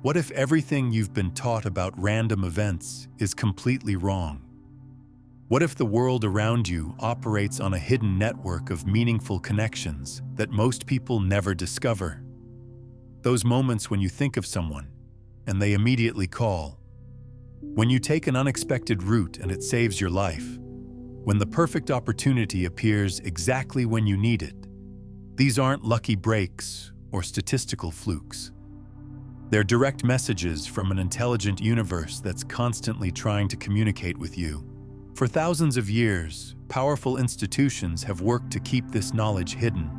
What if everything you've been taught about random events is completely wrong? What if the world around you operates on a hidden network of meaningful connections that most people never discover? Those moments when you think of someone and they immediately call. When you take an unexpected route and it saves your life. When the perfect opportunity appears exactly when you need it. These aren't lucky breaks or statistical flukes. They're direct messages from an intelligent universe that's constantly trying to communicate with you. For thousands of years, powerful institutions have worked to keep this knowledge hidden.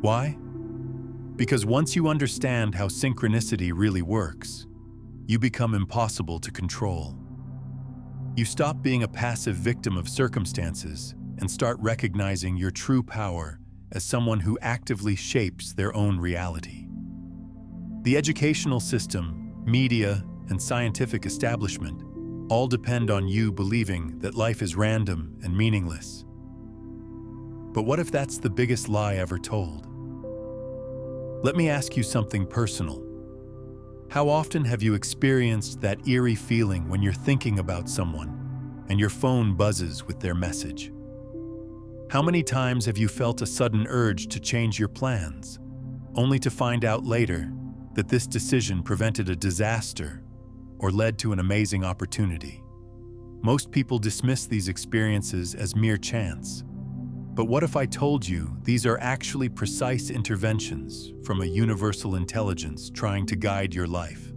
Why? Because once you understand how synchronicity really works, you become impossible to control. You stop being a passive victim of circumstances and start recognizing your true power as someone who actively shapes their own reality. The educational system, media, and scientific establishment all depend on you believing that life is random and meaningless. But what if that's the biggest lie ever told? Let me ask you something personal. How often have you experienced that eerie feeling when you're thinking about someone and your phone buzzes with their message? How many times have you felt a sudden urge to change your plans, only to find out later that this decision prevented a disaster or led to an amazing opportunity? Most people dismiss these experiences as mere chance. But what if I told you these are actually precise interventions from a universal intelligence trying to guide your life?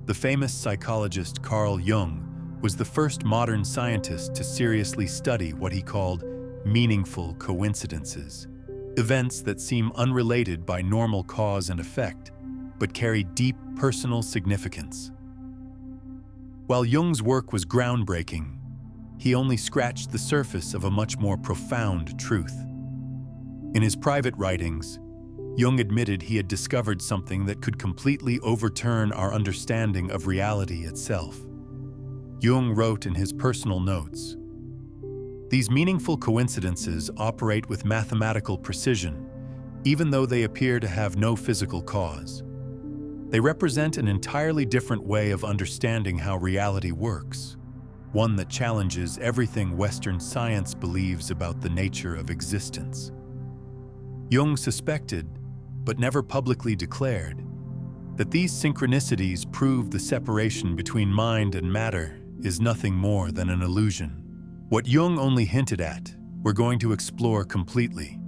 The famous psychologist Carl Jung was the first modern scientist to seriously study what he called meaningful coincidences, events that seem unrelated by normal cause and effect, but carry deep personal significance. While Jung's work was groundbreaking, he only scratched the surface of a much more profound truth. In his private writings, Jung admitted he had discovered something that could completely overturn our understanding of reality itself. Jung wrote in his personal notes, "These meaningful coincidences operate with mathematical precision, even though they appear to have no physical cause. They represent an entirely different way of understanding how reality works, one that challenges everything Western science believes about the nature of existence." Jung suspected, but never publicly declared, that these synchronicities prove the separation between mind and matter is nothing more than an illusion. What Jung only hinted at, we're going to explore completely.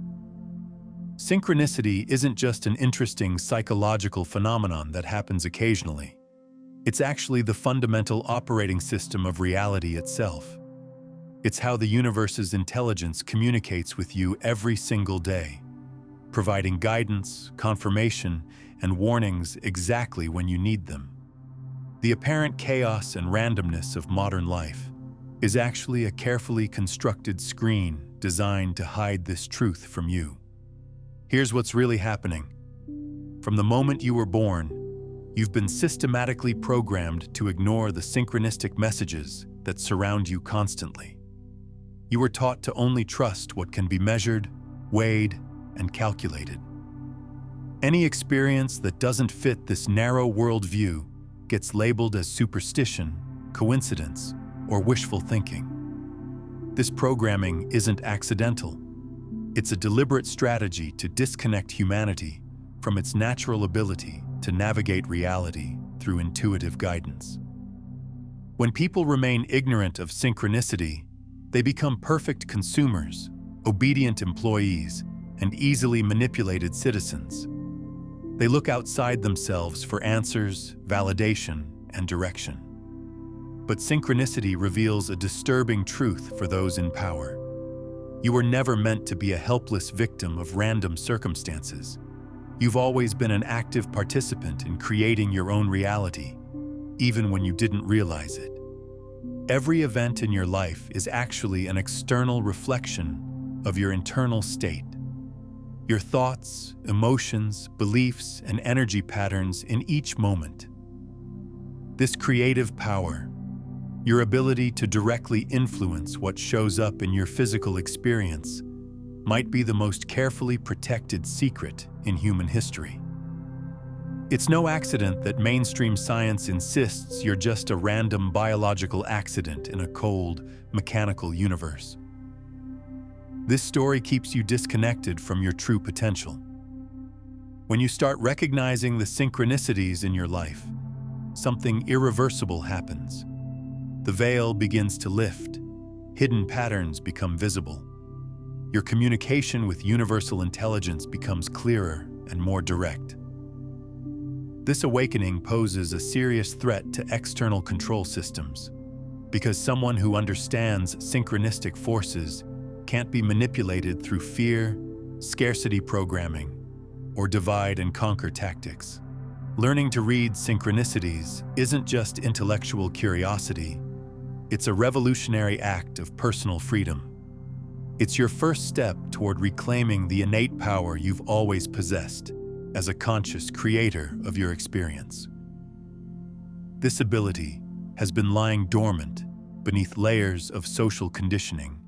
Synchronicity isn't just an interesting psychological phenomenon that happens occasionally. It's actually the fundamental operating system of reality itself. It's how the universe's intelligence communicates with you every single day, providing guidance, confirmation, and warnings exactly when you need them. The apparent chaos and randomness of modern life is actually a carefully constructed screen designed to hide this truth from you. Here's what's really happening. From the moment you were born, you've been systematically programmed to ignore the synchronistic messages that surround you constantly. You were taught to only trust what can be measured, weighed, and calculated. Any experience that doesn't fit this narrow worldview gets labeled as superstition, coincidence, or wishful thinking. This programming isn't accidental. It's a deliberate strategy to disconnect humanity from its natural ability to navigate reality through intuitive guidance. When people remain ignorant of synchronicity, they become perfect consumers, obedient employees, and easily manipulated citizens. They look outside themselves for answers, validation, and direction. But synchronicity reveals a disturbing truth for those in power. You were never meant to be a helpless victim of random circumstances. You've always been an active participant in creating your own reality, even when you didn't realize it. Every event in your life is actually an external reflection of your internal state. Your thoughts, emotions, beliefs, and energy patterns in each moment. This creative power, your ability to directly influence what shows up in your physical experience, might be the most carefully protected secret in human history. It's no accident that mainstream science insists you're just a random biological accident in a cold, mechanical universe. This story keeps you disconnected from your true potential. When you start recognizing the synchronicities in your life, something irreversible happens. The veil begins to lift, hidden patterns become visible. Your communication with universal intelligence becomes clearer and more direct. This awakening poses a serious threat to external control systems, because someone who understands synchronistic forces can't be manipulated through fear, scarcity programming, or divide and conquer tactics. Learning to read synchronicities isn't just intellectual curiosity, it's a revolutionary act of personal freedom. It's your first step toward reclaiming the innate power you've always possessed as a conscious creator of your experience. This ability has been lying dormant beneath layers of social conditioning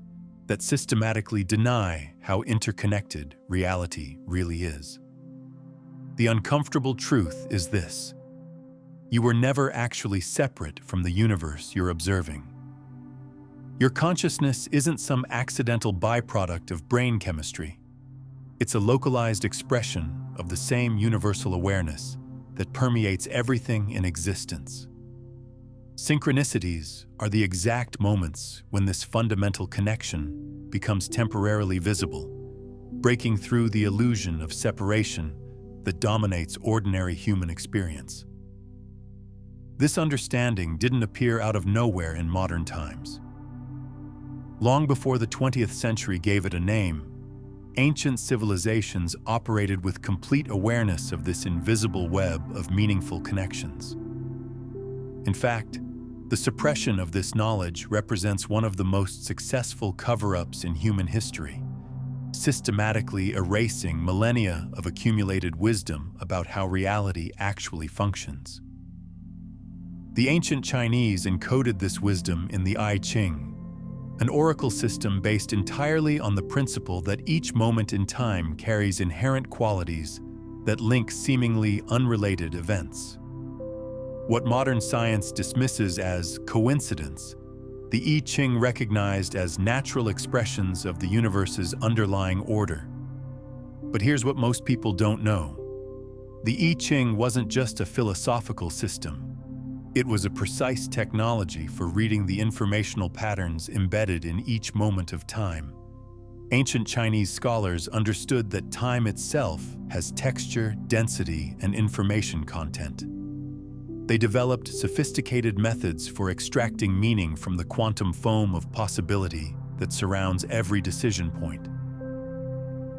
that systematically deny how interconnected reality really is. The uncomfortable truth is this: you were never actually separate from the universe you're observing. Your consciousness isn't some accidental byproduct of brain chemistry. It's a localized expression of the same universal awareness that permeates everything in existence. Synchronicities are the exact moments when this fundamental connection becomes temporarily visible, breaking through the illusion of separation that dominates ordinary human experience. This understanding didn't appear out of nowhere in modern times. Long before the 20th century gave it a name, ancient civilizations operated with complete awareness of this invisible web of meaningful connections. In fact, the suppression of this knowledge represents one of the most successful cover-ups in human history, systematically erasing millennia of accumulated wisdom about how reality actually functions. The ancient Chinese encoded this wisdom in the I Ching, an oracle system based entirely on the principle that each moment in time carries inherent qualities that link seemingly unrelated events. What modern science dismisses as coincidence, the I Ching recognized as natural expressions of the universe's underlying order. But here's what most people don't know. The I Ching wasn't just a philosophical system. It was a precise technology for reading the informational patterns embedded in each moment of time. Ancient Chinese scholars understood that time itself has texture, density, and information content. They developed sophisticated methods for extracting meaning from the quantum foam of possibility that surrounds every decision point.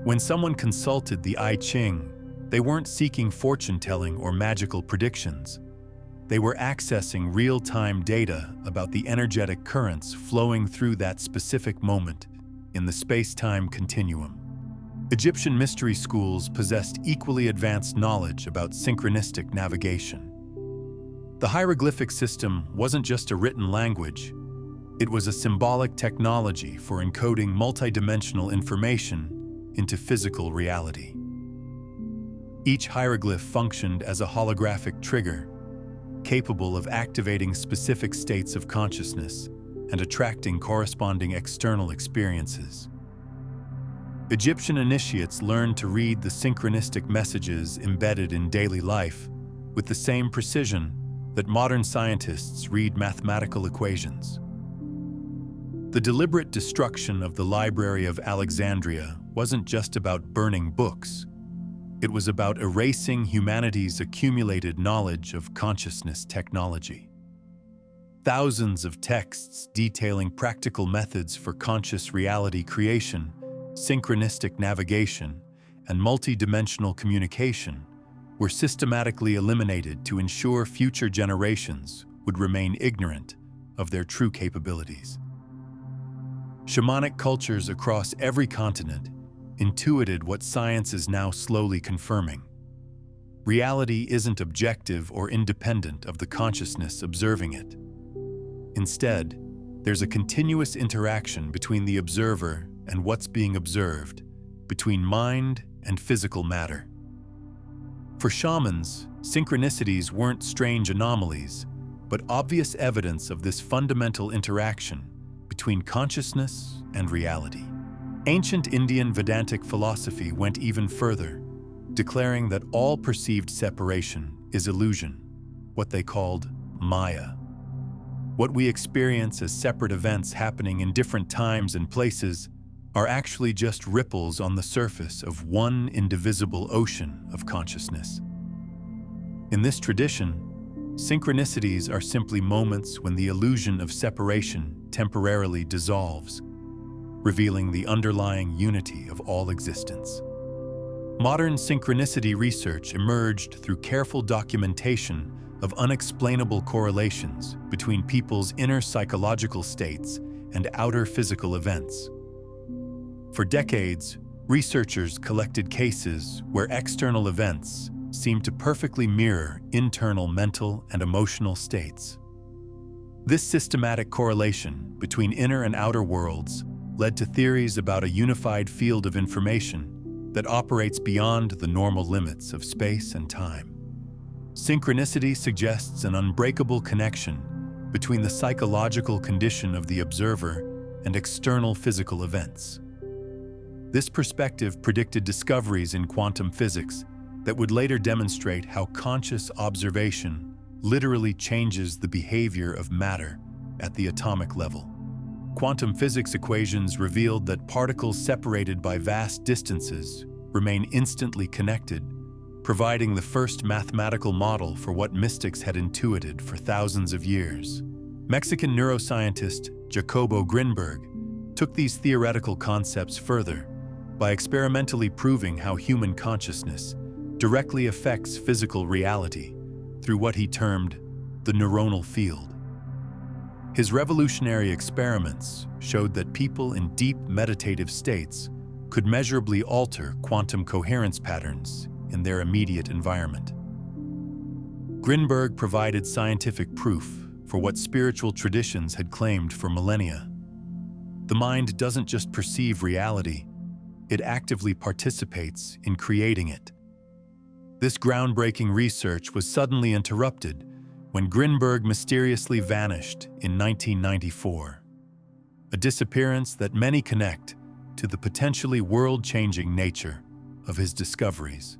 When someone consulted the I Ching, they weren't seeking fortune-telling or magical predictions. They were accessing real-time data about the energetic currents flowing through that specific moment in the space-time continuum. Egyptian mystery schools possessed equally advanced knowledge about synchronistic navigation. The hieroglyphic system wasn't just a written language, it was a symbolic technology for encoding multidimensional information into physical reality. Each hieroglyph functioned as a holographic trigger, capable of activating specific states of consciousness and attracting corresponding external experiences. Egyptian initiates learned to read the synchronistic messages embedded in daily life with the same precision that modern scientists read mathematical equations. The deliberate destruction of the Library of Alexandria wasn't just about burning books. It was about erasing humanity's accumulated knowledge of consciousness technology. Thousands of texts detailing practical methods for conscious reality creation, synchronistic navigation, and multidimensional communication were systematically eliminated to ensure future generations would remain ignorant of their true capabilities. Shamanic cultures across every continent intuited what science is now slowly confirming. Reality isn't objective or independent of the consciousness observing it. Instead, there's a continuous interaction between the observer and what's being observed, between mind and physical matter. For shamans, synchronicities weren't strange anomalies, but obvious evidence of this fundamental interaction between consciousness and reality. Ancient Indian Vedantic philosophy went even further, declaring that all perceived separation is illusion, what they called Maya. What we experience as separate events happening in different times and places are actually just ripples on the surface of one indivisible ocean of consciousness. In this tradition, synchronicities are simply moments when the illusion of separation temporarily dissolves, revealing the underlying unity of all existence. Modern synchronicity research emerged through careful documentation of unexplainable correlations between people's inner psychological states and outer physical events. For decades, researchers collected cases where external events seemed to perfectly mirror internal mental and emotional states. This systematic correlation between inner and outer worlds led to theories about a unified field of information that operates beyond the normal limits of space and time. Synchronicity suggests an unbreakable connection between the psychological condition of the observer and external physical events. This perspective predicted discoveries in quantum physics that would later demonstrate how conscious observation literally changes the behavior of matter at the atomic level. Quantum physics equations revealed that particles separated by vast distances remain instantly connected, providing the first mathematical model for what mystics had intuited for thousands of years. Mexican neuroscientist Jacobo Grinberg took these theoretical concepts further by experimentally proving how human consciousness directly affects physical reality through what he termed the neuronal field. His revolutionary experiments showed that people in deep meditative states could measurably alter quantum coherence patterns in their immediate environment. Grinberg provided scientific proof for what spiritual traditions had claimed for millennia. The mind doesn't just perceive reality, it actively participates in creating it. This groundbreaking research was suddenly interrupted when Grinberg mysteriously vanished in 1994, a disappearance that many connect to the potentially world-changing nature of his discoveries.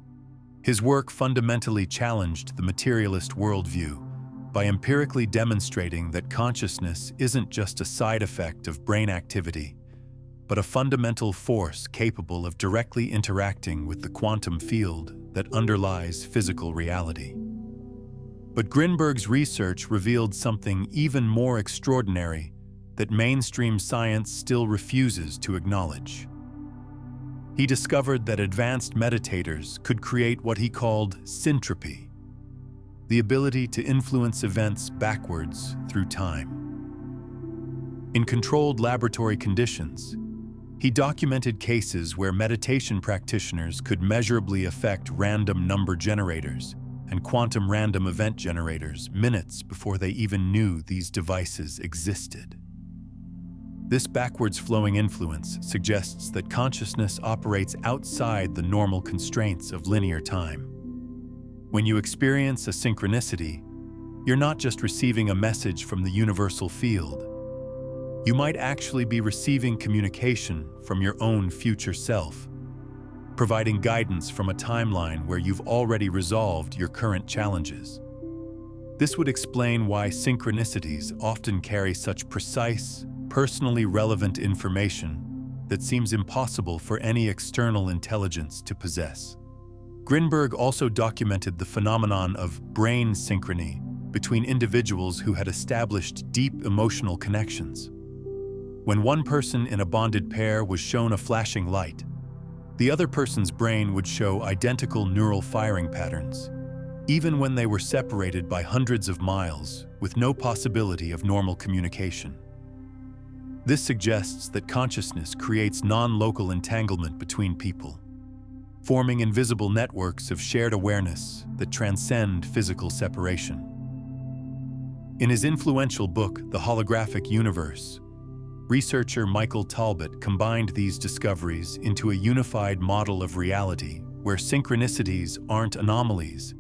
His work fundamentally challenged the materialist worldview by empirically demonstrating that consciousness isn't just a side effect of brain activity, but a fundamental force capable of directly interacting with the quantum field that underlies physical reality. But Grinberg's research revealed something even more extraordinary that mainstream science still refuses to acknowledge. He discovered that advanced meditators could create what he called syntropy, the ability to influence events backwards through time. In controlled laboratory conditions, he documented cases where meditation practitioners could measurably affect random number generators and quantum random event generators minutes before they even knew these devices existed. This backwards-flowing influence suggests that consciousness operates outside the normal constraints of linear time. When you experience a synchronicity, you're not just receiving a message from the universal field. You might actually be receiving communication from your own future self, providing guidance from a timeline where you've already resolved your current challenges. This would explain why synchronicities often carry such precise, personally relevant information that seems impossible for any external intelligence to possess. Grinberg also documented the phenomenon of brain synchrony between individuals who had established deep emotional connections. When one person in a bonded pair was shown a flashing light, the other person's brain would show identical neural firing patterns, even when they were separated by hundreds of miles with no possibility of normal communication. This suggests that consciousness creates non-local entanglement between people, forming invisible networks of shared awareness that transcend physical separation. In his influential book, The Holographic Universe, researcher Michael Talbot combined these discoveries into a unified model of reality where synchronicities aren't anomalies,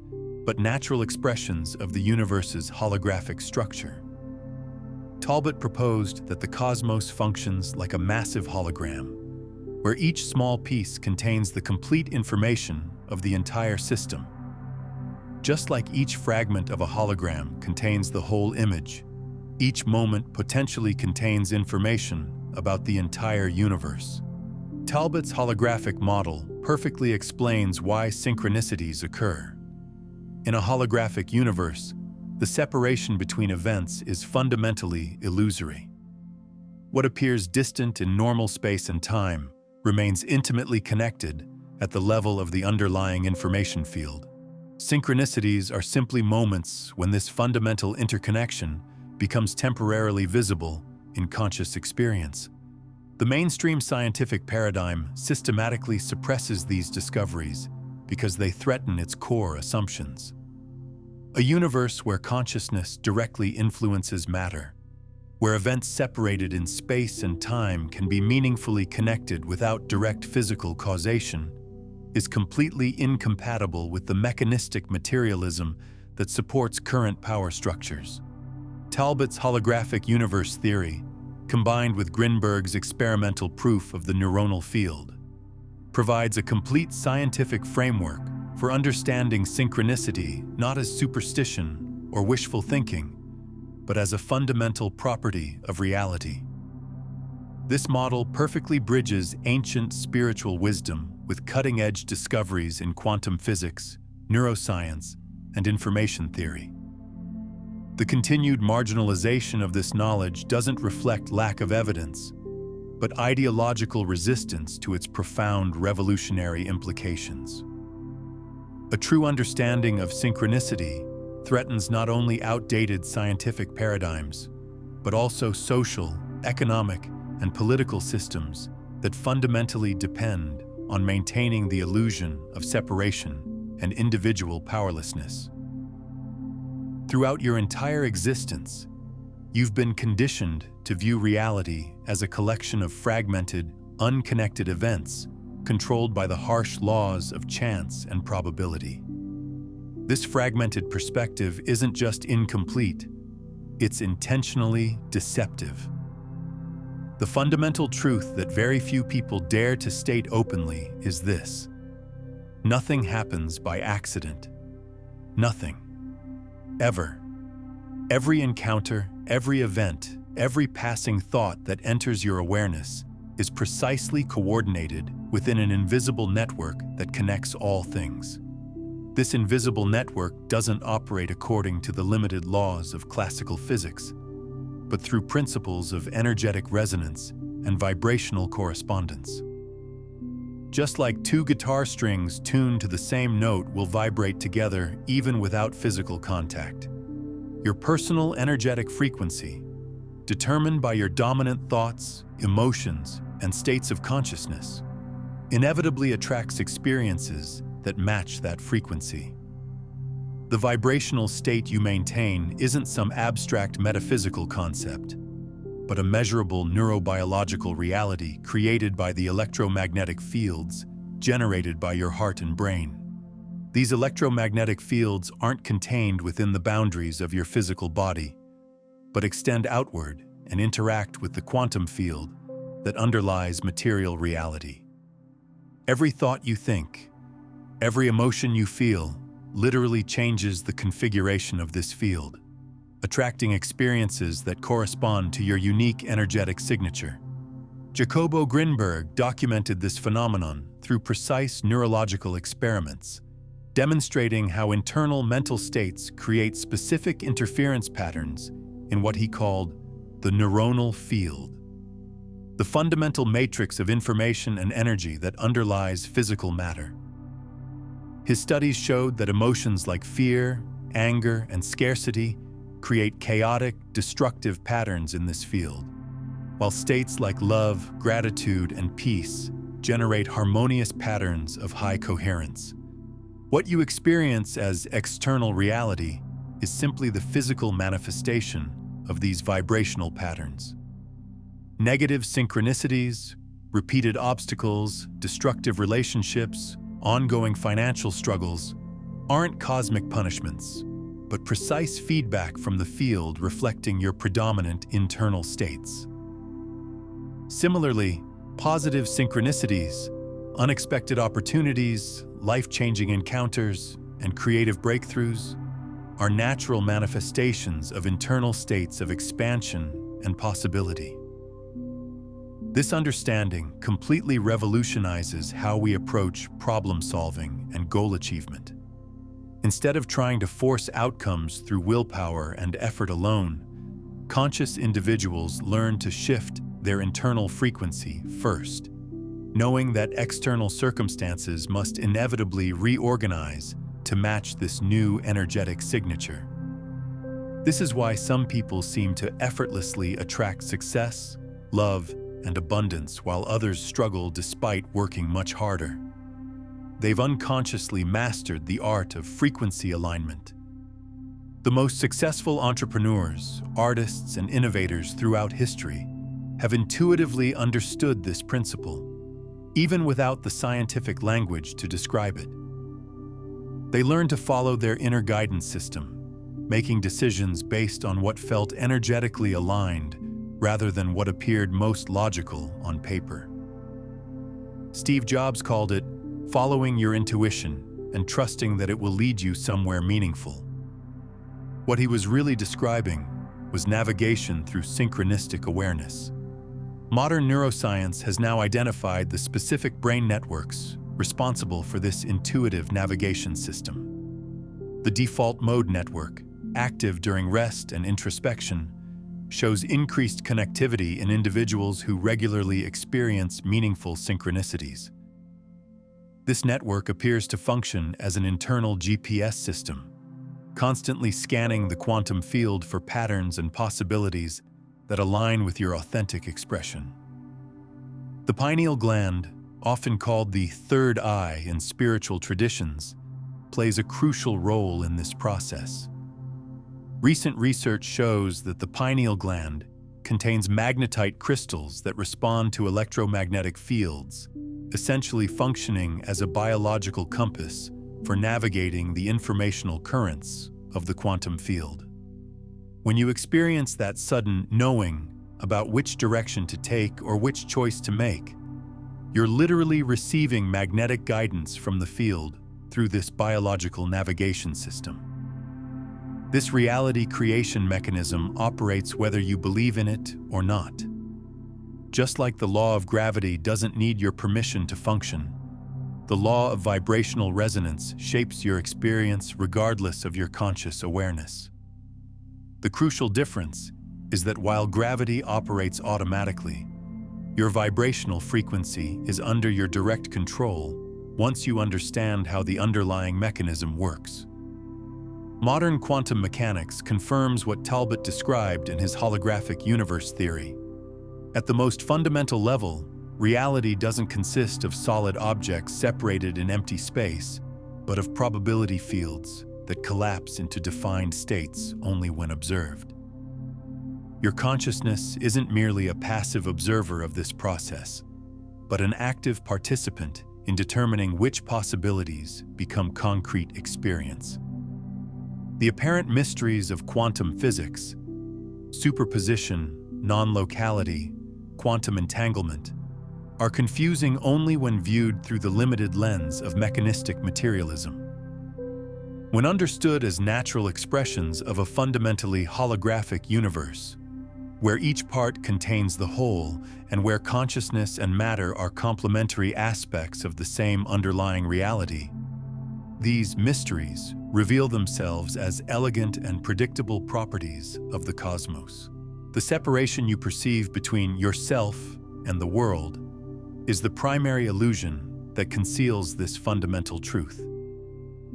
but natural expressions of the universe's holographic structure. Talbot proposed that the cosmos functions like a massive hologram, where each small piece contains the complete information of the entire system. Just like each fragment of a hologram contains the whole image, each moment potentially contains information about the entire universe. Talbot's holographic model perfectly explains why synchronicities occur. In a holographic universe, the separation between events is fundamentally illusory. What appears distant in normal space and time remains intimately connected at the level of the underlying information field. Synchronicities are simply moments when this fundamental interconnection becomes temporarily visible in conscious experience. The mainstream scientific paradigm systematically suppresses these discoveries because they threaten its core assumptions. A universe where consciousness directly influences matter, where events separated in space and time can be meaningfully connected without direct physical causation, is completely incompatible with the mechanistic materialism that supports current power structures. Talbot's holographic universe theory, combined with Grinberg's experimental proof of the neuronal field, provides a complete scientific framework for understanding synchronicity not as superstition or wishful thinking, but as a fundamental property of reality. This model perfectly bridges ancient spiritual wisdom with cutting-edge discoveries in quantum physics, neuroscience, and information theory. The continued marginalization of this knowledge doesn't reflect lack of evidence, but ideological resistance to its profound revolutionary implications. A true understanding of synchronicity threatens not only outdated scientific paradigms, but also social, economic, and political systems that fundamentally depend on maintaining the illusion of separation and individual powerlessness. Throughout your entire existence, you've been conditioned to view reality as a collection of fragmented, unconnected events controlled by the harsh laws of chance and probability. This fragmented perspective isn't just incomplete, it's intentionally deceptive. The fundamental truth that very few people dare to state openly is this: nothing happens by accident. Nothing. Ever. Every encounter, every event, every passing thought that enters your awareness is precisely coordinated within an invisible network that connects all things. This invisible network doesn't operate according to the limited laws of classical physics, but through principles of energetic resonance and vibrational correspondence. Just like two guitar strings tuned to the same note will vibrate together even without physical contact, your personal energetic frequency, determined by your dominant thoughts, emotions, and states of consciousness, inevitably attracts experiences that match that frequency. The vibrational state you maintain isn't some abstract metaphysical concept, but a measurable neurobiological reality created by the electromagnetic fields generated by your heart and brain. These electromagnetic fields aren't contained within the boundaries of your physical body, but extend outward and interact with the quantum field that underlies material reality. Every thought you think, every emotion you feel, literally changes the configuration of this field, attracting experiences that correspond to your unique energetic signature. Jacobo Grinberg documented this phenomenon through precise neurological experiments, demonstrating how internal mental states create specific interference patterns in what he called the neuronal field, the fundamental matrix of information and energy that underlies physical matter. His studies showed that emotions like fear, anger, and scarcity create chaotic, destructive patterns in this field, while states like love, gratitude, and peace generate harmonious patterns of high coherence. What you experience as external reality is simply the physical manifestation of these vibrational patterns. Negative synchronicities, repeated obstacles, destructive relationships, ongoing financial struggles aren't cosmic punishments, but precise feedback from the field reflecting your predominant internal states. Similarly, positive synchronicities, unexpected opportunities, life-changing encounters, and creative breakthroughs are natural manifestations of internal states of expansion and possibility. This understanding completely revolutionizes how we approach problem-solving and goal achievement. Instead of trying to force outcomes through willpower and effort alone, conscious individuals learn to shift their internal frequency first, knowing that external circumstances must inevitably reorganize to match this new energetic signature. This is why some people seem to effortlessly attract success, love, and abundance, while others struggle despite working much harder. They've unconsciously mastered the art of frequency alignment. The most successful entrepreneurs, artists, and innovators throughout history have intuitively understood this principle, even without the scientific language to describe it. They learned to follow their inner guidance system, making decisions based on what felt energetically aligned rather than what appeared most logical on paper. Steve Jobs called it following your intuition and trusting that it will lead you somewhere meaningful. What he was really describing was navigation through synchronistic awareness. Modern neuroscience has now identified the specific brain networks responsible for this intuitive navigation system. The default mode network, active during rest and introspection, shows increased connectivity in individuals who regularly experience meaningful synchronicities. This network appears to function as an internal GPS system, constantly scanning the quantum field for patterns and possibilities that align with your authentic expression. The pineal gland, often called the third eye in spiritual traditions, plays a crucial role in this process. Recent research shows that the pineal gland contains magnetite crystals that respond to electromagnetic fields, essentially functioning as a biological compass for navigating the informational currents of the quantum field. When you experience that sudden knowing about which direction to take or which choice to make, you're literally receiving magnetic guidance from the field through this biological navigation system. This reality creation mechanism operates whether you believe in it or not. Just like the law of gravity doesn't need your permission to function, the law of vibrational resonance shapes your experience regardless of your conscious awareness. The crucial difference is that while gravity operates automatically, your vibrational frequency is under your direct control once you understand how the underlying mechanism works. Modern quantum mechanics confirms what Talbot described in his holographic universe theory. At the most fundamental level, reality doesn't consist of solid objects separated in empty space, but of probability fields that collapse into defined states only when observed. Your consciousness isn't merely a passive observer of this process, but an active participant in determining which possibilities become concrete experience. The apparent mysteries of quantum physics, superposition, non-locality, quantum entanglement, are confusing only when viewed through the limited lens of mechanistic materialism. When understood as natural expressions of a fundamentally holographic universe, where each part contains the whole and where consciousness and matter are complementary aspects of the same underlying reality, these mysteries reveal themselves as elegant and predictable properties of the cosmos. The separation you perceive between yourself and the world is the primary illusion that conceals this fundamental truth.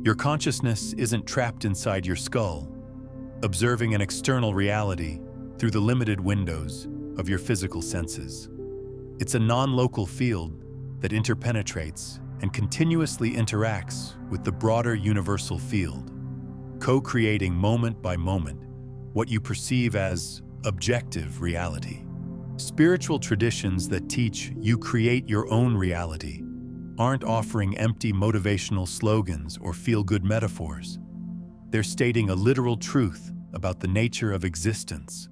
Your consciousness isn't trapped inside your skull, observing an external reality through the limited windows of your physical senses. It's a non-local field that interpenetrates and continuously interacts with the broader universal field, co-creating moment by moment what you perceive as objective reality. Spiritual traditions that teach you create your own reality aren't offering empty motivational slogans or feel-good metaphors. They're stating a literal truth about the nature of existence,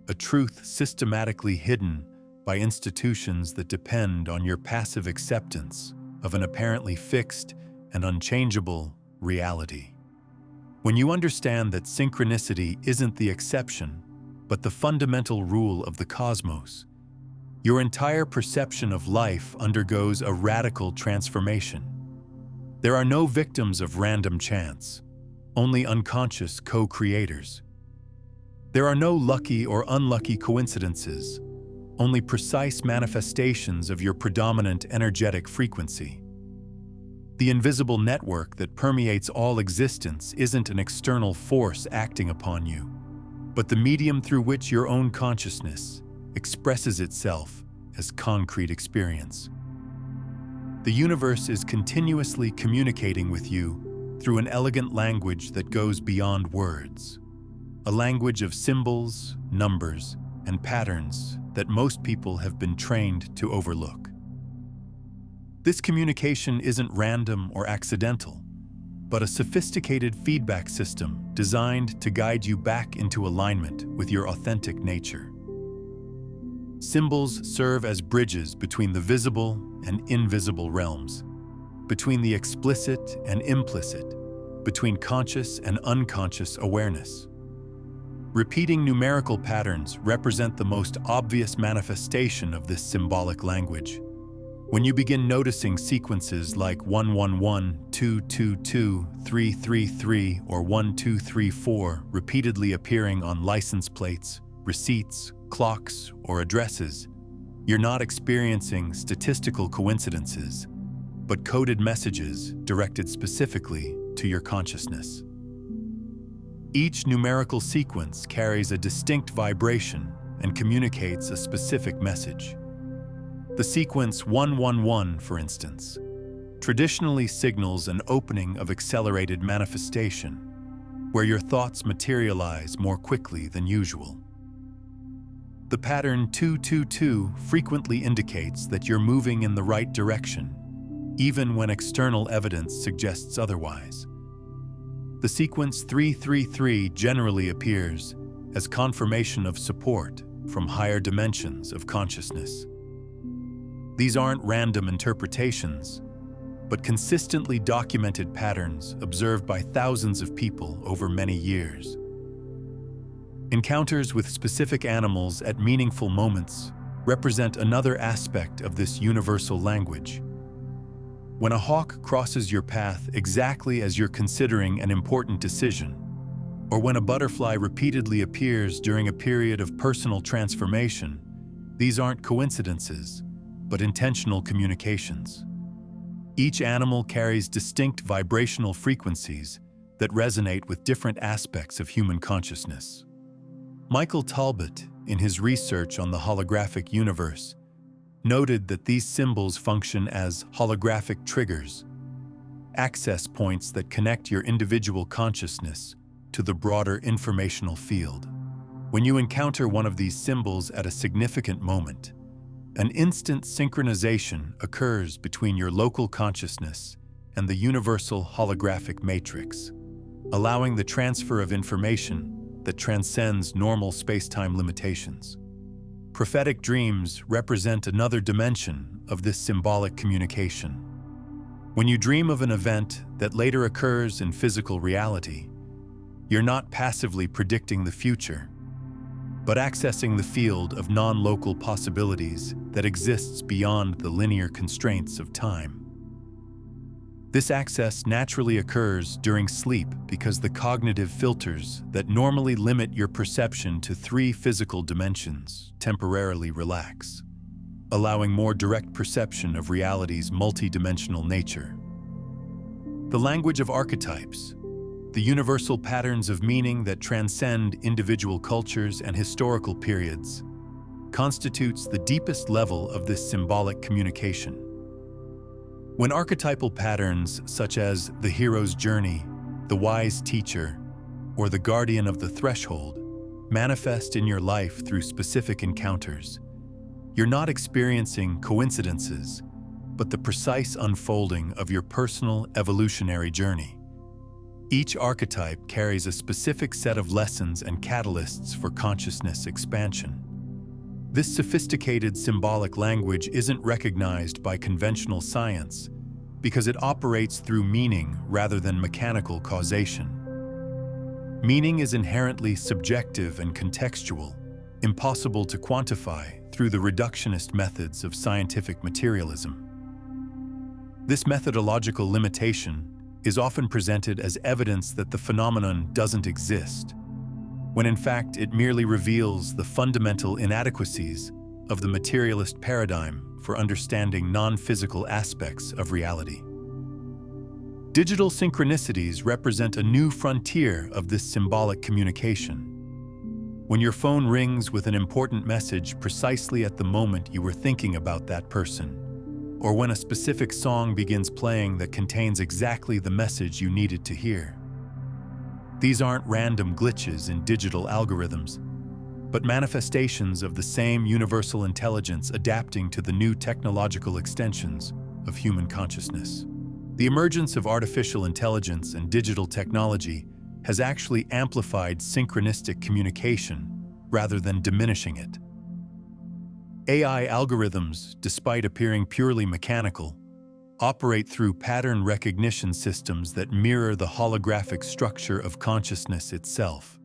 a truth systematically hidden by institutions that depend on your passive acceptance of an apparently fixed and unchangeable reality. When you understand that synchronicity isn't the exception, but the fundamental rule of the cosmos, your entire perception of life undergoes a radical transformation. There are no victims of random chance, only unconscious co-creators. There are no lucky or unlucky coincidences, only precise manifestations of your predominant energetic frequency. The invisible network that permeates all existence isn't an external force acting upon you, but the medium through which your own consciousness expresses itself as concrete experience. The universe is continuously communicating with you through an elegant language that goes beyond words, a language of symbols, numbers, and patterns that most people have been trained to overlook. This communication isn't random or accidental, but a sophisticated feedback system designed to guide you back into alignment with your authentic nature. Symbols serve as bridges between the visible and invisible realms, between the explicit and implicit, between conscious and unconscious awareness. Repeating numerical patterns represent the most obvious manifestation of this symbolic language. When you begin noticing sequences like 111, 222, 333, or 1234 repeatedly appearing on license plates, receipts, clocks, or addresses, you're not experiencing statistical coincidences, but coded messages directed specifically to your consciousness. Each numerical sequence carries a distinct vibration and communicates a specific message. The sequence 111, for instance, traditionally signals an opening of accelerated manifestation, where your thoughts materialize more quickly than usual. The pattern 222 frequently indicates that you're moving in the right direction, even when external evidence suggests otherwise. The sequence 333 generally appears as confirmation of support from higher dimensions of consciousness. These aren't random interpretations, but consistently documented patterns observed by thousands of people over many years. Encounters with specific animals at meaningful moments represent another aspect of this universal language. When a hawk crosses your path exactly as you're considering an important decision, or when a butterfly repeatedly appears during a period of personal transformation, these aren't coincidences, but intentional communications. Each animal carries distinct vibrational frequencies that resonate with different aspects of human consciousness. Michael Talbot, in his research on the holographic universe, noted that these symbols function as holographic triggers, access points that connect your individual consciousness to the broader informational field. When you encounter one of these symbols at a significant moment, an instant synchronization occurs between your local consciousness and the universal holographic matrix, allowing the transfer of information that transcends normal space-time limitations. Prophetic dreams represent another dimension of this symbolic communication. When you dream of an event that later occurs in physical reality, you're not passively predicting the future, but accessing the field of non-local possibilities that exists beyond the linear constraints of time. This access naturally occurs during sleep because the cognitive filters that normally limit your perception to 3 physical dimensions temporarily relax, allowing more direct perception of reality's multidimensional nature. The language of archetypes, the universal patterns of meaning that transcend individual cultures and historical periods, constitutes the deepest level of this symbolic communication. When archetypal patterns such as the hero's journey, the wise teacher, or the guardian of the threshold manifest in your life through specific encounters, you're not experiencing coincidences, but the precise unfolding of your personal evolutionary journey. Each archetype carries a specific set of lessons and catalysts for consciousness expansion. This sophisticated symbolic language isn't recognized by conventional science because it operates through meaning rather than mechanical causation. Meaning is inherently subjective and contextual, impossible to quantify through the reductionist methods of scientific materialism. This methodological limitation is often presented as evidence that the phenomenon doesn't exist, when in fact it merely reveals the fundamental inadequacies of the materialist paradigm for understanding non-physical aspects of reality. Digital synchronicities represent a new frontier of this symbolic communication. When your phone rings with an important message precisely at the moment you were thinking about that person, or when a specific song begins playing that contains exactly the message you needed to hear. These aren't random glitches in digital algorithms, but manifestations of the same universal intelligence adapting to the new technological extensions of human consciousness. The emergence of artificial intelligence and digital technology has actually amplified synchronistic communication rather than diminishing it. AI algorithms, despite appearing purely mechanical, operate through pattern recognition systems that mirror the holographic structure of consciousness itself.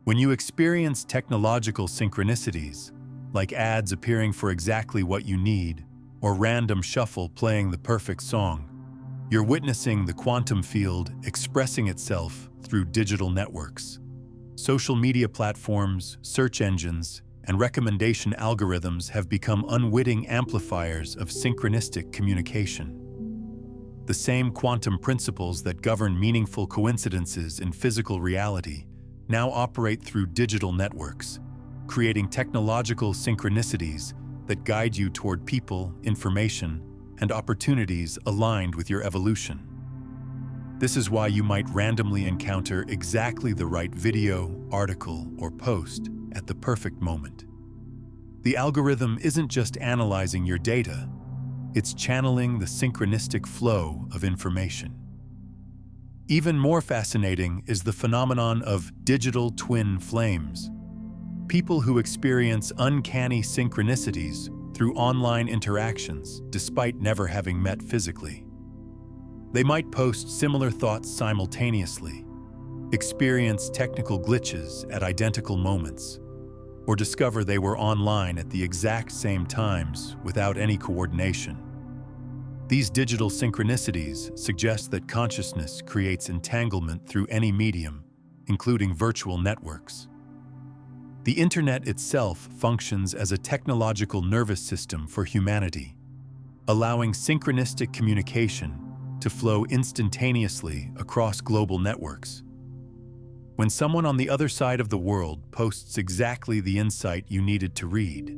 When you experience technological synchronicities, like ads appearing for exactly what you need, or random shuffle playing the perfect song, you're witnessing the quantum field expressing itself through digital networks. Social media platforms, search engines, and recommendation algorithms have become unwitting amplifiers of synchronistic communication. The same quantum principles that govern meaningful coincidences in physical reality now operate through digital networks, creating technological synchronicities that guide you toward people, information, and opportunities aligned with your evolution. This is why you might randomly encounter exactly the right video, article, or post at the perfect moment. The algorithm isn't just analyzing your data, it's channeling the synchronistic flow of information. Even more fascinating is the phenomenon of digital twin flames. People who experience uncanny synchronicities through online interactions despite never having met physically. They might post similar thoughts simultaneously, experience technical glitches at identical moments, or discover they were online at the exact same times without any coordination. These digital synchronicities suggest that consciousness creates entanglement through any medium, including virtual networks. The internet itself functions as a technological nervous system for humanity, allowing synchronistic communication to flow instantaneously across global networks. When someone on the other side of the world posts exactly the insight you needed to read,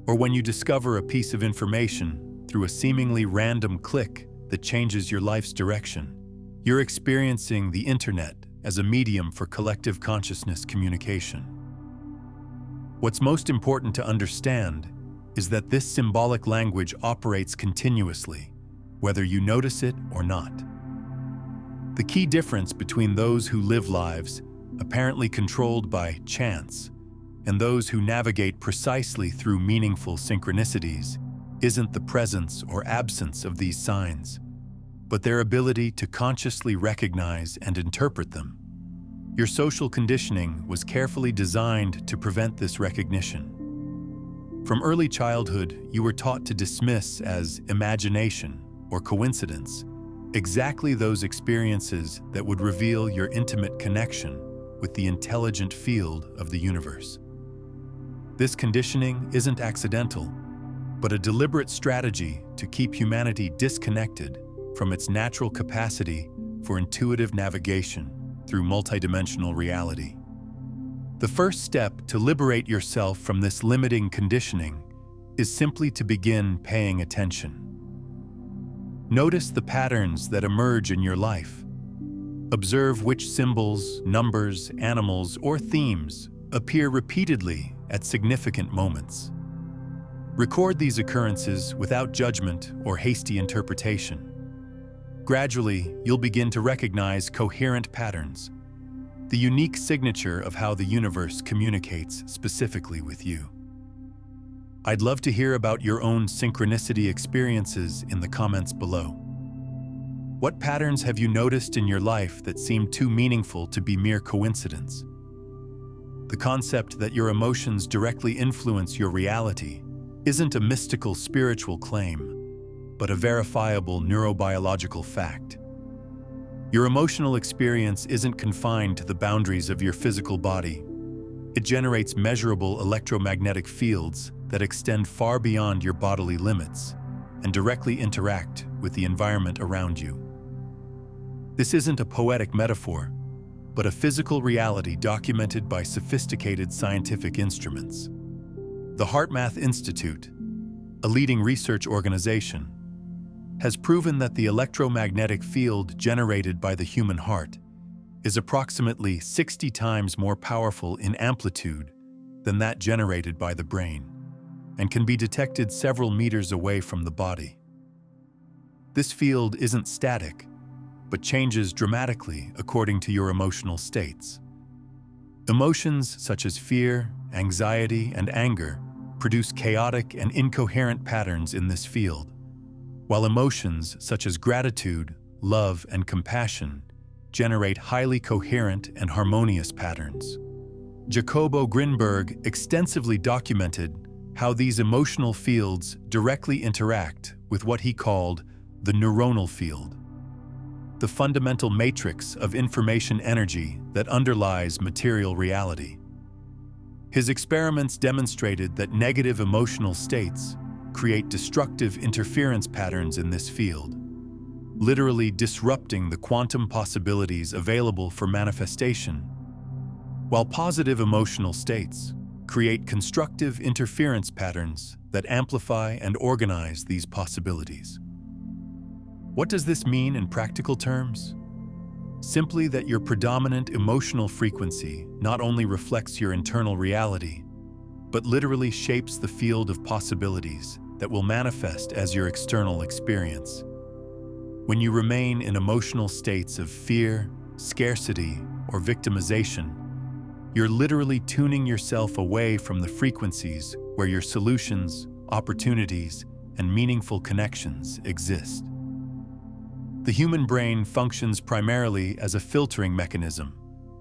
or when you discover a piece of information through a seemingly random click that changes your life's direction, you're experiencing the internet as a medium for collective consciousness communication. What's most important to understand is that this symbolic language operates continuously, whether you notice it or not. The key difference between those who live lives apparently controlled by chance and those who navigate precisely through meaningful synchronicities isn't the presence or absence of these signs, but their ability to consciously recognize and interpret them. Your social conditioning was carefully designed to prevent this recognition. From early childhood, you were taught to dismiss as imagination or coincidence exactly those experiences that would reveal your intimate connection with the intelligent field of the universe. This conditioning isn't accidental, but a deliberate strategy to keep humanity disconnected from its natural capacity for intuitive navigation through multidimensional reality. The first step to liberate yourself from this limiting conditioning is simply to begin paying attention. Notice the patterns that emerge in your life. Observe which symbols, numbers, animals, or themes appear repeatedly at significant moments. Record these occurrences without judgment or hasty interpretation. Gradually, you'll begin to recognize coherent patterns, the unique signature of how the universe communicates specifically with you. I'd love to hear about your own synchronicity experiences in the comments below. What patterns have you noticed in your life that seem too meaningful to be mere coincidence? The concept that your emotions directly influence your reality isn't a mystical spiritual claim, but a verifiable neurobiological fact. Your emotional experience isn't confined to the boundaries of your physical body. It generates measurable electromagnetic fields that extend far beyond your bodily limits and directly interact with the environment around you. This isn't a poetic metaphor, but a physical reality documented by sophisticated scientific instruments. The HeartMath Institute, a leading research organization, has proven that the electromagnetic field generated by the human heart is approximately 60 times more powerful in amplitude than that generated by the brain, and can be detected several meters away from the body. This field isn't static, but changes dramatically according to your emotional states. Emotions such as fear, anxiety, and anger produce chaotic and incoherent patterns in this field, while emotions such as gratitude, love, and compassion generate highly coherent and harmonious patterns. Jacobo Grinberg extensively documented how these emotional fields directly interact with what he called the neuronal field, the fundamental matrix of information energy that underlies material reality. His experiments demonstrated that negative emotional states create destructive interference patterns in this field, literally disrupting the quantum possibilities available for manifestation, while positive emotional states create constructive interference patterns that amplify and organize these possibilities. What does this mean in practical terms? Simply that your predominant emotional frequency not only reflects your internal reality, but literally shapes the field of possibilities that will manifest as your external experience. When you remain in emotional states of fear, scarcity, or victimization, you're literally tuning yourself away from the frequencies where your solutions, opportunities, and meaningful connections exist. The human brain functions primarily as a filtering mechanism,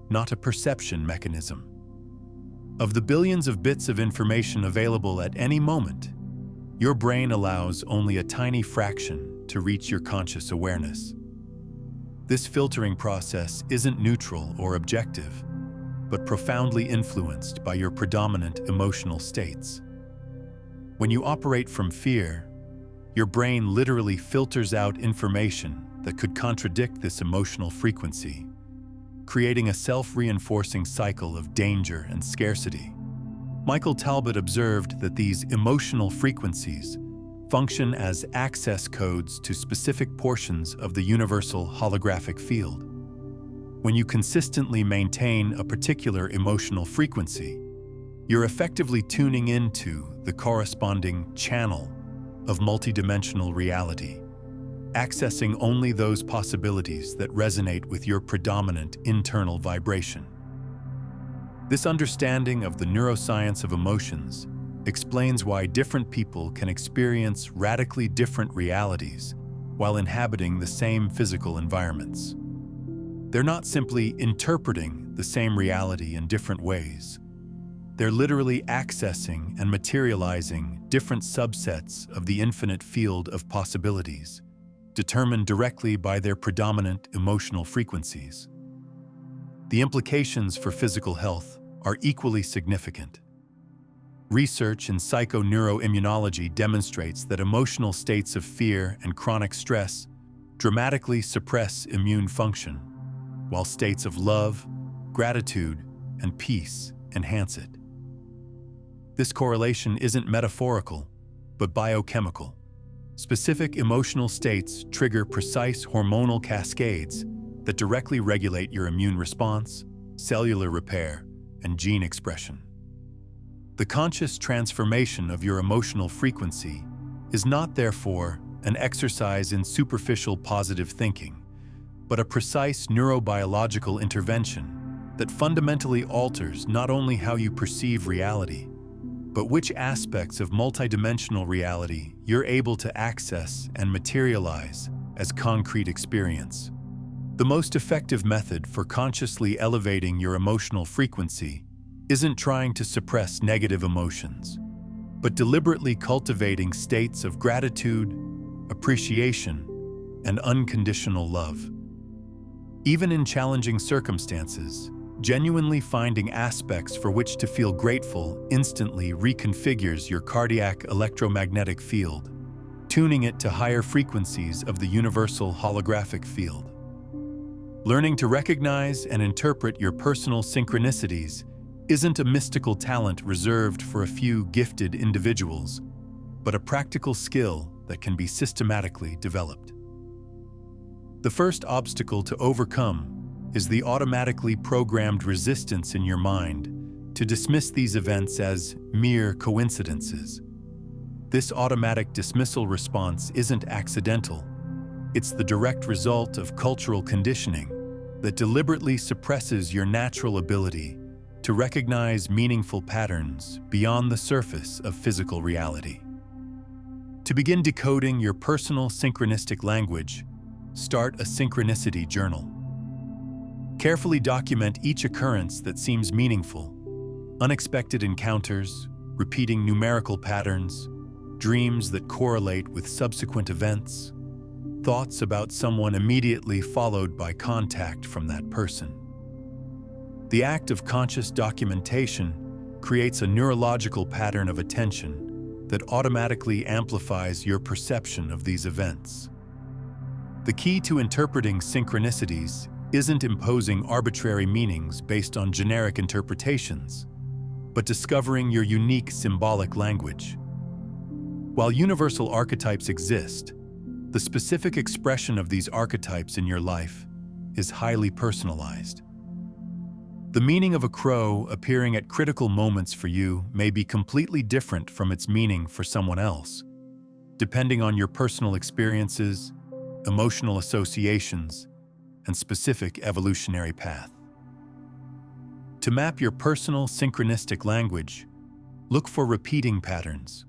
not a perception mechanism. Of the billions of bits of information available at any moment, your brain allows only a tiny fraction to reach your conscious awareness. This filtering process isn't neutral or objective, but profoundly influenced by your predominant emotional states. When you operate from fear, your brain literally filters out information that could contradict this emotional frequency, creating a self-reinforcing cycle of danger and scarcity. Michael Talbot observed that these emotional frequencies function as access codes to specific portions of the universal holographic field. When you consistently maintain a particular emotional frequency, you're effectively tuning into the corresponding channel of multidimensional reality, accessing only those possibilities that resonate with your predominant internal vibration. This understanding of the neuroscience of emotions explains why different people can experience radically different realities while inhabiting the same physical environments. They're not simply interpreting the same reality in different ways. They're literally accessing and materializing different subsets of the infinite field of possibilities, determined directly by their predominant emotional frequencies. The implications for physical health are equally significant. Research in psychoneuroimmunology demonstrates that emotional states of fear and chronic stress dramatically suppress immune function, while states of love, gratitude, and peace enhance it. This correlation isn't metaphorical, but biochemical. Specific emotional states trigger precise hormonal cascades that directly regulate your immune response, cellular repair, and gene expression. The conscious transformation of your emotional frequency is not, therefore, an exercise in superficial positive thinking, but a precise neurobiological intervention that fundamentally alters not only how you perceive reality, but which aspects of multidimensional reality you're able to access and materialize as concrete experience. The most effective method for consciously elevating your emotional frequency isn't trying to suppress negative emotions, but deliberately cultivating states of gratitude, appreciation, and unconditional love. Even in challenging circumstances, genuinely finding aspects for which to feel grateful instantly reconfigures your cardiac electromagnetic field, tuning it to higher frequencies of the universal holographic field. Learning to recognize and interpret your personal synchronicities isn't a mystical talent reserved for a few gifted individuals, but a practical skill that can be systematically developed. The first obstacle to overcome is the automatically programmed resistance in your mind to dismiss these events as mere coincidences. This automatic dismissal response isn't accidental. It's the direct result of cultural conditioning that deliberately suppresses your natural ability to recognize meaningful patterns beyond the surface of physical reality. To begin decoding your personal synchronistic language, start a synchronicity journal. Carefully document each occurrence that seems meaningful: unexpected encounters, repeating numerical patterns, dreams that correlate with subsequent events, thoughts about someone immediately followed by contact from that person. The act of conscious documentation creates a neurological pattern of attention that automatically amplifies your perception of these events. The key to interpreting synchronicities isn't imposing arbitrary meanings based on generic interpretations, but discovering your unique symbolic language. While universal archetypes exist, the specific expression of these archetypes in your life is highly personalized. The meaning of a crow appearing at critical moments for you may be completely different from its meaning for someone else, depending on your personal experiences, emotional associations, and specific evolutionary path. To map your personal synchronistic language, look for repeating patterns.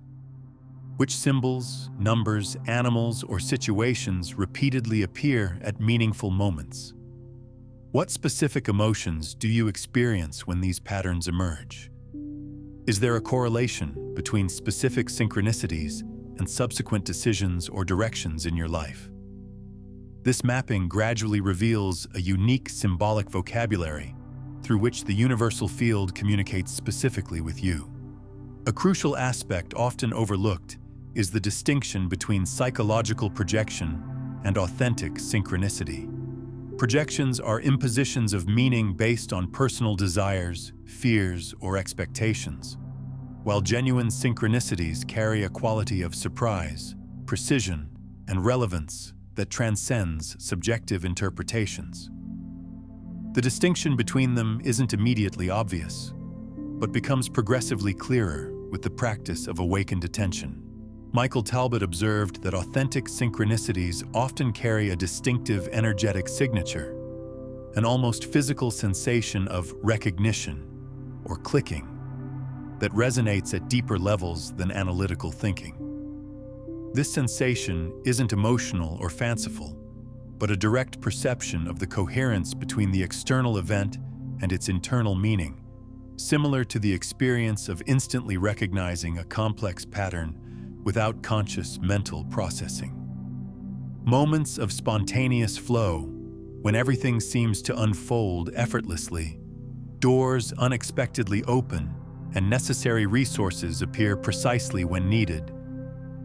Which symbols, numbers, animals, or situations repeatedly appear at meaningful moments? What specific emotions do you experience when these patterns emerge? Is there a correlation between specific synchronicities and subsequent decisions or directions in your life? This mapping gradually reveals a unique symbolic vocabulary through which the universal field communicates specifically with you. A crucial aspect often overlooked is the distinction between psychological projection and authentic synchronicity. Projections are impositions of meaning based on personal desires, fears, or expectations, while genuine synchronicities carry a quality of surprise, precision, and relevance that transcends subjective interpretations. The distinction between them isn't immediately obvious, but becomes progressively clearer with the practice of awakened attention. Michael Talbot observed that authentic synchronicities often carry a distinctive energetic signature, an almost physical sensation of recognition or clicking that resonates at deeper levels than analytical thinking. This sensation isn't emotional or fanciful, but a direct perception of the coherence between the external event and its internal meaning, similar to the experience of instantly recognizing a complex pattern without conscious mental processing. Moments of spontaneous flow, when everything seems to unfold effortlessly, doors unexpectedly open, and necessary resources appear precisely when needed,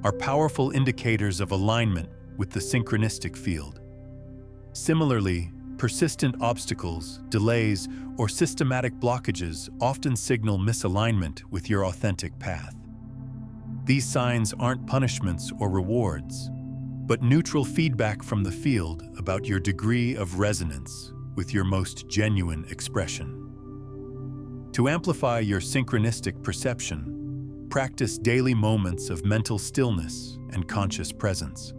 are powerful indicators of alignment with the synchronistic field. Similarly, persistent obstacles, delays, or systematic blockages often signal misalignment with your authentic path. These signs aren't punishments or rewards, but neutral feedback from the field about your degree of resonance with your most genuine expression. To amplify your synchronistic perception, practice daily moments of mental stillness and conscious presence.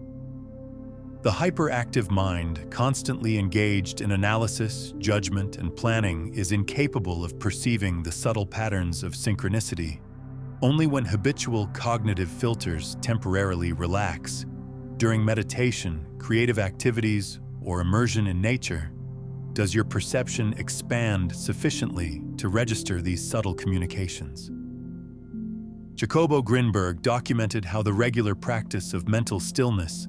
The hyperactive mind, constantly engaged in analysis, judgment, and planning, is incapable of perceiving the subtle patterns of synchronicity. Only when habitual cognitive filters temporarily relax, during meditation, creative activities, or immersion in nature, does your perception expand sufficiently to register these subtle communications. Jacobo Grinberg documented how the regular practice of mental stillness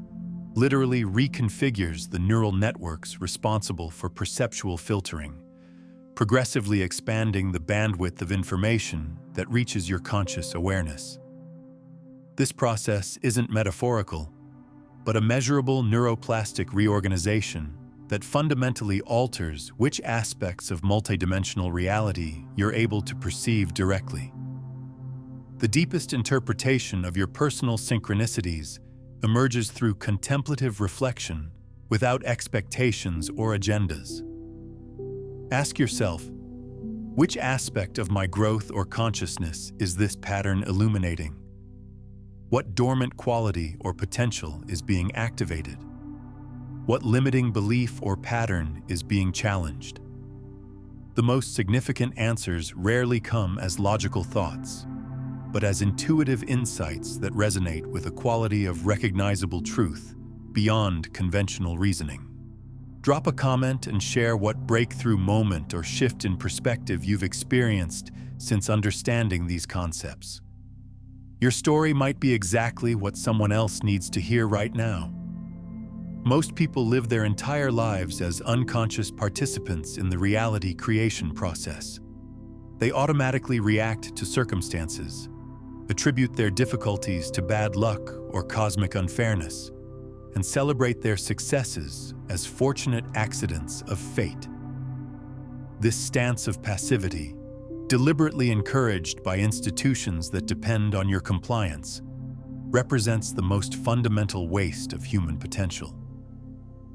literally reconfigures the neural networks responsible for perceptual filtering, progressively expanding the bandwidth of information that reaches your conscious awareness. This process isn't metaphorical, but a measurable neuroplastic reorganization that fundamentally alters which aspects of multidimensional reality you're able to perceive directly. The deepest interpretation of your personal synchronicities emerges through contemplative reflection without expectations or agendas. Ask yourself, which aspect of my growth or consciousness is this pattern illuminating? What dormant quality or potential is being activated? What limiting belief or pattern is being challenged? The most significant answers rarely come as logical thoughts, but as intuitive insights that resonate with a quality of recognizable truth beyond conventional reasoning. Drop a comment and share what breakthrough moment or shift in perspective you've experienced since understanding these concepts. Your story might be exactly what someone else needs to hear right now. Most people live their entire lives as unconscious participants in the reality creation process. They automatically react to circumstances, attribute their difficulties to bad luck or cosmic unfairness, and celebrate their successes as fortunate accidents of fate. This stance of passivity, deliberately encouraged by institutions that depend on your compliance, represents the most fundamental waste of human potential.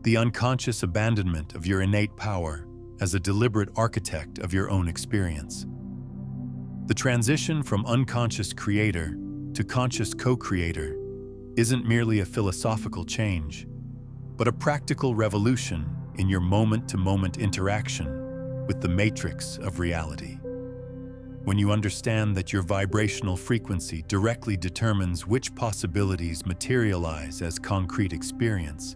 The unconscious abandonment of your innate power as a deliberate architect of your own experience. The transition from unconscious creator to conscious co-creator isn't merely a philosophical change, but a practical revolution in your moment-to-moment interaction with the matrix of reality. When you understand that your vibrational frequency directly determines which possibilities materialize as concrete experience,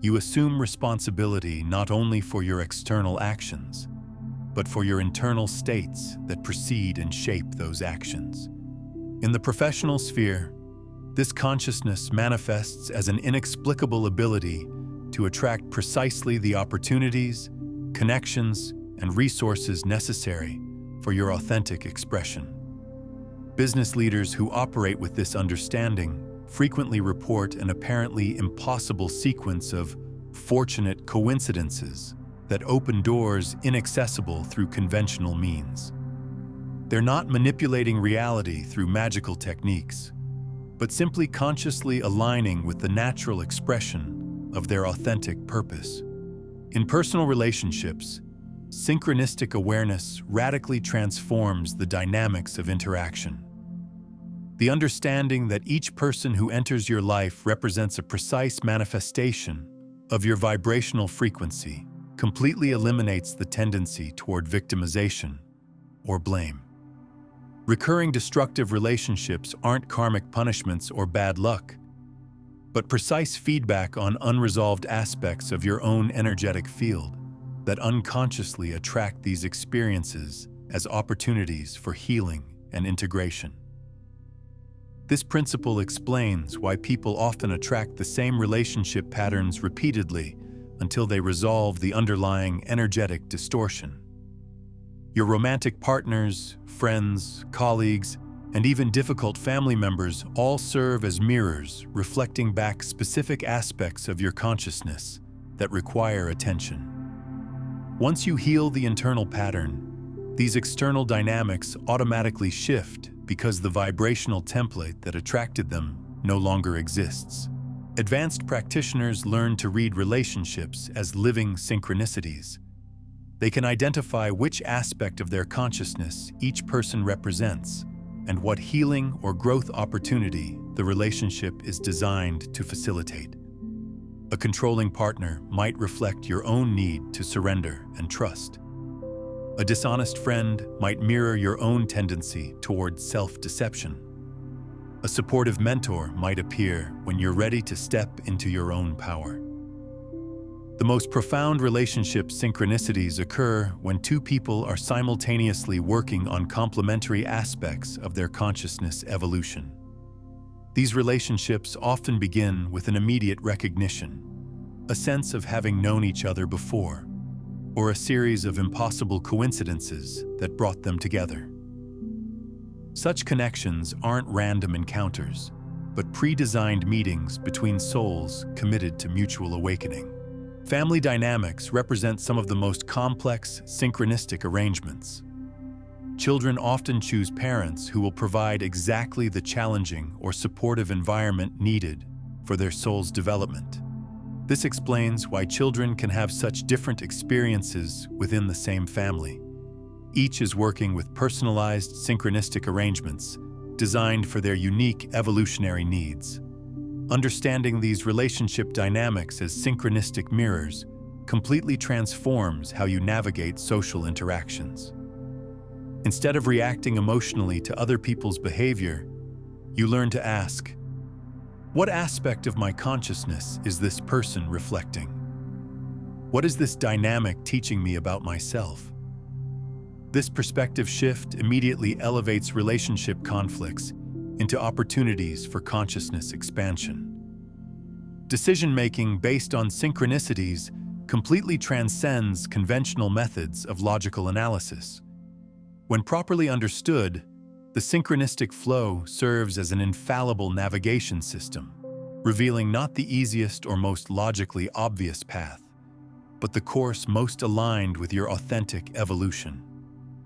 you assume responsibility not only for your external actions, but for your internal states that precede and shape those actions. In the professional sphere, this consciousness manifests as an inexplicable ability to attract precisely the opportunities, connections, and resources necessary for your authentic expression. Business leaders who operate with this understanding frequently report an apparently impossible sequence of fortunate coincidences that open doors inaccessible through conventional means. They're not manipulating reality through magical techniques, but simply consciously aligning with the natural expression of their authentic purpose. In personal relationships, synchronistic awareness radically transforms the dynamics of interaction. The understanding that each person who enters your life represents a precise manifestation of your vibrational frequency completely eliminates the tendency toward victimization or blame. Recurring destructive relationships aren't karmic punishments or bad luck, but precise feedback on unresolved aspects of your own energetic field that unconsciously attract these experiences as opportunities for healing and integration. This principle explains why people often attract the same relationship patterns repeatedly until they resolve the underlying energetic distortion. Your romantic partners, friends, colleagues, and even difficult family members all serve as mirrors reflecting back specific aspects of your consciousness that require attention. Once you heal the internal pattern, these external dynamics automatically shift because the vibrational template that attracted them no longer exists. Advanced practitioners learn to read relationships as living synchronicities. They can identify which aspect of their consciousness each person represents and what healing or growth opportunity the relationship is designed to facilitate. A controlling partner might reflect your own need to surrender and trust. A dishonest friend might mirror your own tendency toward self-deception. A supportive mentor might appear when you're ready to step into your own power. The most profound relationship synchronicities occur when two people are simultaneously working on complementary aspects of their consciousness evolution. These relationships often begin with an immediate recognition, a sense of having known each other before, or a series of impossible coincidences that brought them together. Such connections aren't random encounters, but pre-designed meetings between souls committed to mutual awakening. Family dynamics represent some of the most complex synchronistic arrangements. Children often choose parents who will provide exactly the challenging or supportive environment needed for their soul's development. This explains why children can have such different experiences within the same family. Each is working with personalized synchronistic arrangements designed for their unique evolutionary needs. Understanding these relationship dynamics as synchronistic mirrors completely transforms how you navigate social interactions. Instead of reacting emotionally to other people's behavior, you learn to ask, what aspect of my consciousness is this person reflecting? What is this dynamic teaching me about myself? This perspective shift immediately elevates relationship conflicts into opportunities for consciousness expansion. Decision-making based on synchronicities completely transcends conventional methods of logical analysis. When properly understood, the synchronistic flow serves as an infallible navigation system, revealing not the easiest or most logically obvious path, but the course most aligned with your authentic evolution.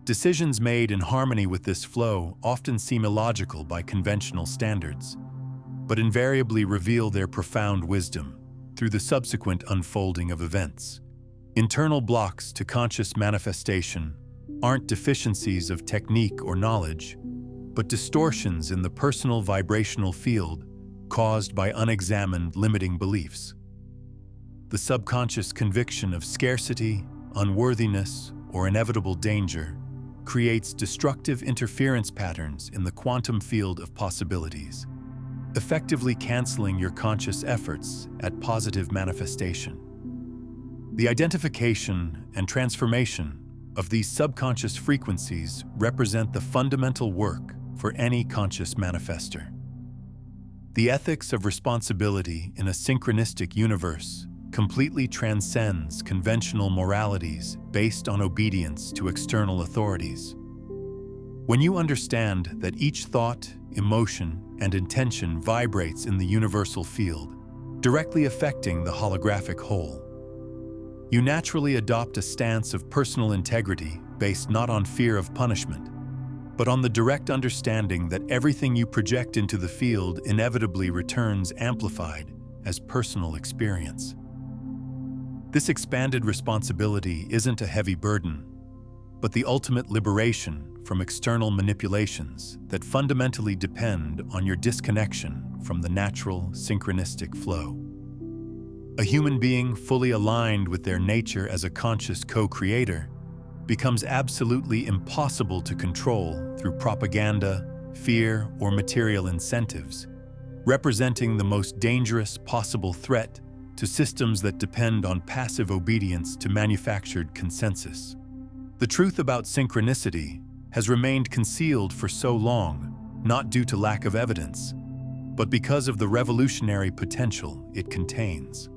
Decisions made in harmony with this flow often seem illogical by conventional standards, but invariably reveal their profound wisdom through the subsequent unfolding of events. Internal blocks to conscious manifestation aren't deficiencies of technique or knowledge, but distortions in the personal vibrational field caused by unexamined limiting beliefs. The subconscious conviction of scarcity, unworthiness, or inevitable danger creates destructive interference patterns in the quantum field of possibilities, effectively canceling your conscious efforts at positive manifestation. The identification and transformation of these subconscious frequencies represent the fundamental work for any conscious manifester. The ethics of responsibility in a synchronistic universe completely transcends conventional moralities based on obedience to external authorities. When you understand that each thought, emotion, and intention vibrates in the universal field, directly affecting the holographic whole, you naturally adopt a stance of personal integrity based not on fear of punishment, but on the direct understanding that everything you project into the field inevitably returns amplified as personal experience. This expanded responsibility isn't a heavy burden, but the ultimate liberation from external manipulations that fundamentally depend on your disconnection from the natural synchronistic flow. A human being fully aligned with their nature as a conscious co-creator becomes absolutely impossible to control through propaganda, fear, or material incentives, representing the most dangerous possible threat to systems that depend on passive obedience to manufactured consensus. The truth about synchronicity has remained concealed for so long, not due to lack of evidence, but because of the revolutionary potential it contains.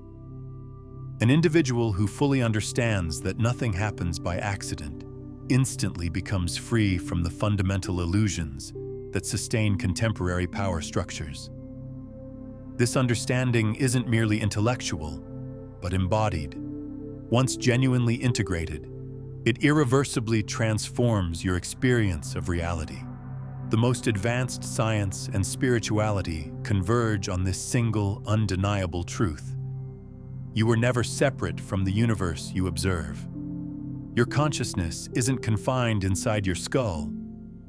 An individual who fully understands that nothing happens by accident instantly becomes free from the fundamental illusions that sustain contemporary power structures. This understanding isn't merely intellectual, but embodied. Once genuinely integrated, it irreversibly transforms your experience of reality. The most advanced science and spirituality converge on this single, undeniable truth. You were never separate from the universe you observe. Your consciousness isn't confined inside your skull,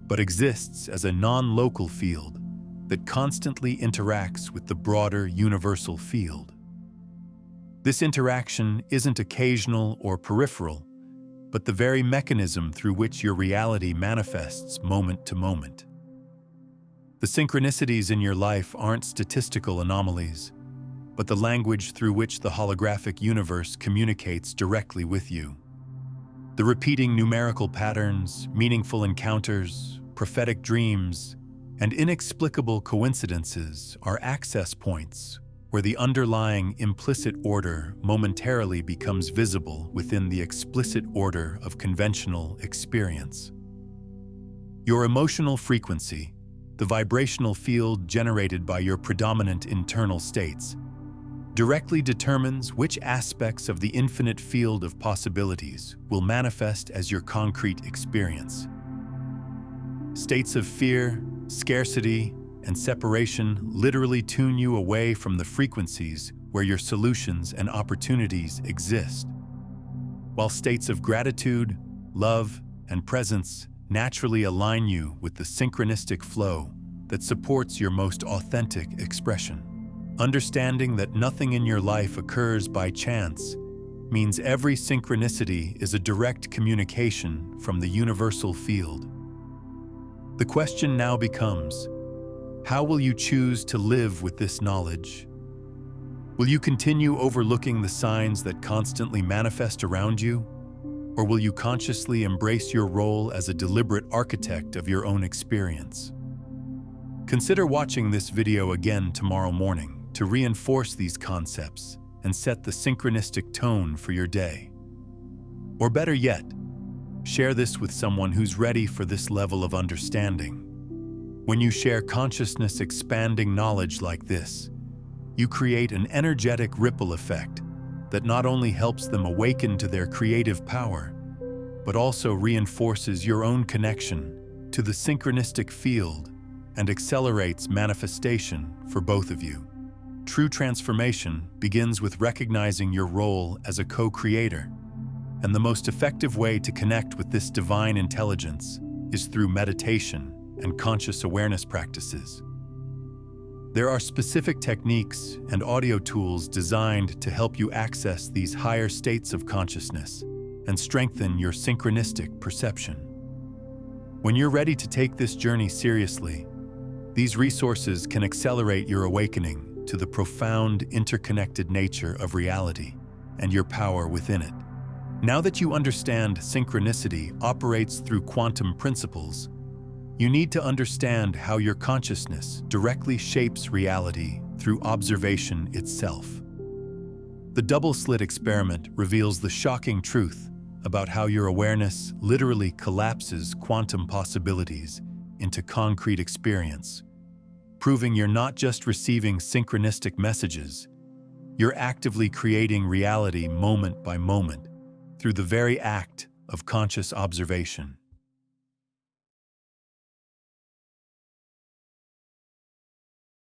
but exists as a non-local field that constantly interacts with the broader universal field. This interaction isn't occasional or peripheral, but the very mechanism through which your reality manifests moment to moment. The synchronicities in your life aren't statistical anomalies, but the language through which the holographic universe communicates directly with you. The repeating numerical patterns, meaningful encounters, prophetic dreams, and inexplicable coincidences are access points where the underlying implicit order momentarily becomes visible within the explicit order of conventional experience. Your emotional frequency, the vibrational field generated by your predominant internal states, directly determines which aspects of the infinite field of possibilities will manifest as your concrete experience. States of fear, scarcity, and separation literally tune you away from the frequencies where your solutions and opportunities exist, while states of gratitude, love, and presence naturally align you with the synchronistic flow that supports your most authentic expression. Understanding that nothing in your life occurs by chance means every synchronicity is a direct communication from the universal field. The question now becomes, how will you choose to live with this knowledge? Will you continue overlooking the signs that constantly manifest around you? Or will you consciously embrace your role as a deliberate architect of your own experience? Consider watching this video again tomorrow morning to reinforce these concepts and set the synchronistic tone for your day. Or better yet, share this with someone who's ready for this level of understanding. When you share consciousness-expanding knowledge like this, you create an energetic ripple effect that not only helps them awaken to their creative power, but also reinforces your own connection to the synchronistic field and accelerates manifestation for both of you. True transformation begins with recognizing your role as a co-creator, and the most effective way to connect with this divine intelligence is through meditation and conscious awareness practices. There are specific techniques and audio tools designed to help you access these higher states of consciousness and strengthen your synchronistic perception. When you're ready to take this journey seriously, these resources can accelerate your awakening to the profound interconnected nature of reality and your power within it. Now that you understand synchronicity operates through quantum principles, you need to understand how your consciousness directly shapes reality through observation itself. The double-slit experiment reveals the shocking truth about how your awareness literally collapses quantum possibilities into concrete experience, proving you're not just receiving synchronistic messages, you're actively creating reality moment by moment through the very act of conscious observation.